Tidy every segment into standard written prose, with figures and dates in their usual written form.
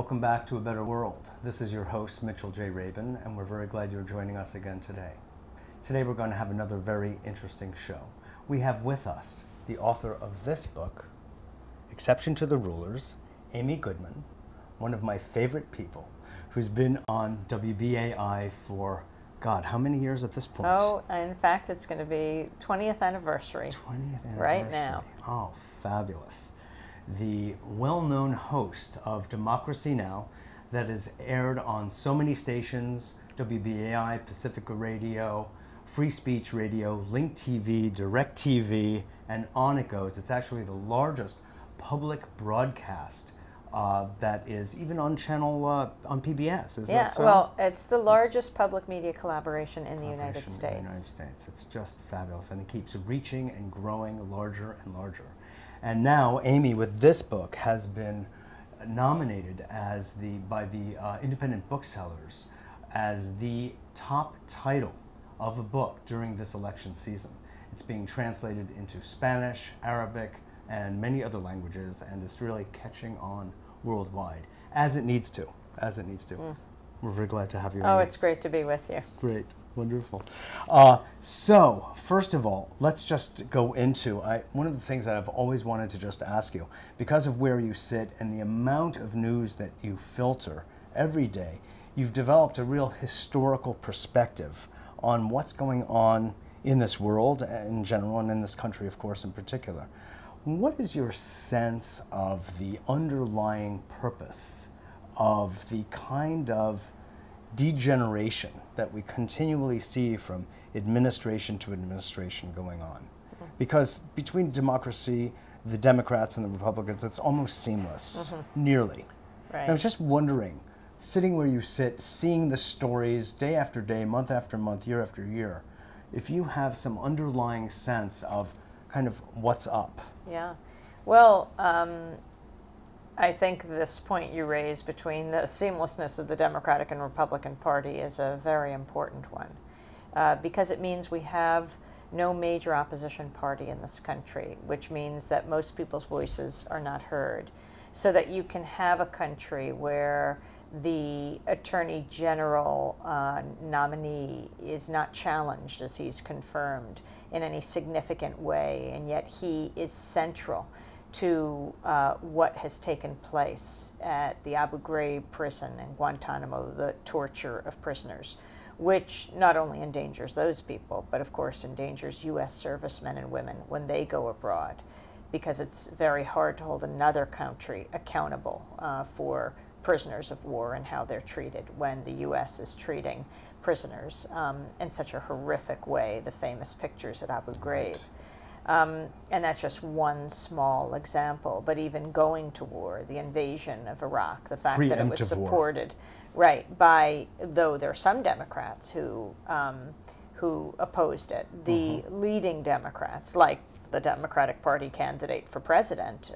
welcome back to A Better World. This is your host, Mitchell Jay Rabin, and we're very glad you're joining us again today. Today we're going to have another very interesting show. We have with us the author of this book, Exception to the Rulers, Amy Goodman, one of my favorite people, who's been on WBAI for, God, how many years at this point? Oh, in fact, it's going to be 20th anniversary. 20th anniversary. Right now. Oh, fabulous. The well-known host of Democracy Now! That is aired on so many stations, WBAI, Pacifica Radio, Free Speech Radio, Link TV, Direct TV, and on it goes. It's actually the largest public broadcast that is even on channel, on PBS. Is that so? Well, it's the largest public media collaboration in the United States. In the United States. It's just fabulous, and it keeps reaching and growing larger and larger. And now Amy, with this book, has been nominated as by the independent booksellers as the top title of a book during this election season. It's being translated into Spanish, Arabic, and many other languages, and it's really catching on worldwide, as it needs to, We're very glad to have you. Oh, Amy. it's great to be with you. Great. Wonderful. So, first of all, let's just go into, one of the things that I've always wanted to just ask you, because of where you sit and the amount of news that you filter every day, you've developed a real historical perspective on what's going on in this world in general and in this country, of course, in particular. What is your sense of the underlying purpose of the kind of degeneration that we continually see from administration to administration going on? Because between democracy, the Democrats and the Republicans, it's almost seamless, nearly. Right. And I was just wondering, sitting where you sit, seeing the stories day after day, month after month, year after year, if you have some underlying sense of kind of what's up. Yeah. Well, I think this point you raised between the seamlessness of the Democratic and Republican Party is a very important one, because it means we have no major opposition party in this country, which means that most people's voices are not heard, so that you can have a country where the Attorney General nominee is not challenged as he's confirmed in any significant way, and yet he is central to what has taken place at the Abu Ghraib prison in Guantanamo, the torture of prisoners, which not only endangers those people, but of course endangers U.S. servicemen and women when they go abroad, because it's very hard to hold another country accountable for prisoners of war and how they're treated when the U.S. is treating prisoners in such a horrific way, the famous pictures at Abu Ghraib. And that's just one small example, but even going to war, the invasion of Iraq, the fact that it was supported, right, by, though there are some Democrats who opposed it, the leading Democrats, like the Democratic Party candidate for president,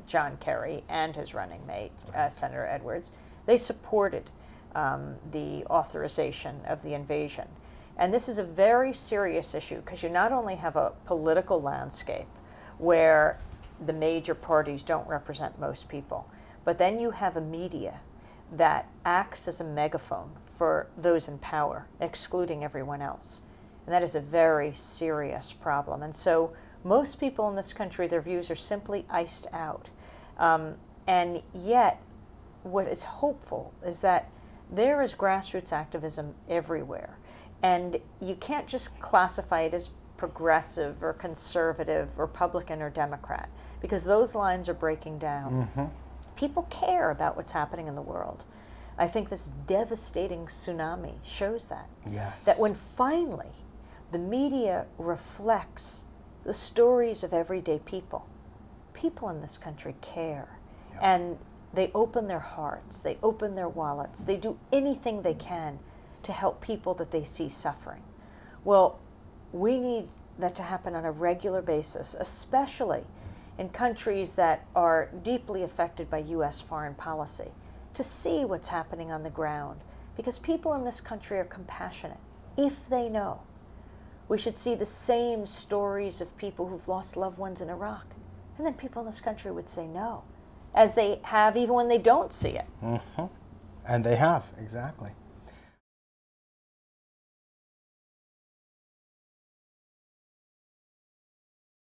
John Kerry, and his running mate, Senator Edwards, they supported the authorization of the invasion. And this is a very serious issue, because you not only have a political landscape where the major parties don't represent most people, but then you have a media that acts as a megaphone for those in power, excluding everyone else. And that is a very serious problem. And so most people in this country, their views are simply iced out. And yet, what is hopeful is that there is grassroots activism everywhere. And you can't just classify it as progressive or conservative, Republican or Democrat, because those lines are breaking down. People care about what's happening in the world. I think this devastating tsunami shows that. Yes. That when finally the media reflects the stories of everyday people, people in this country care. And they open their hearts, they open their wallets, they do anything they can to help people that they see suffering. Well, we need that to happen on a regular basis, especially in countries that are deeply affected by U.S. foreign policy, to see what's happening on the ground, because people in this country are compassionate, if they know. We should see the same stories of people who've lost loved ones in Iraq, and then people in this country would say, no, as they have even when they don't see it. And they have, exactly.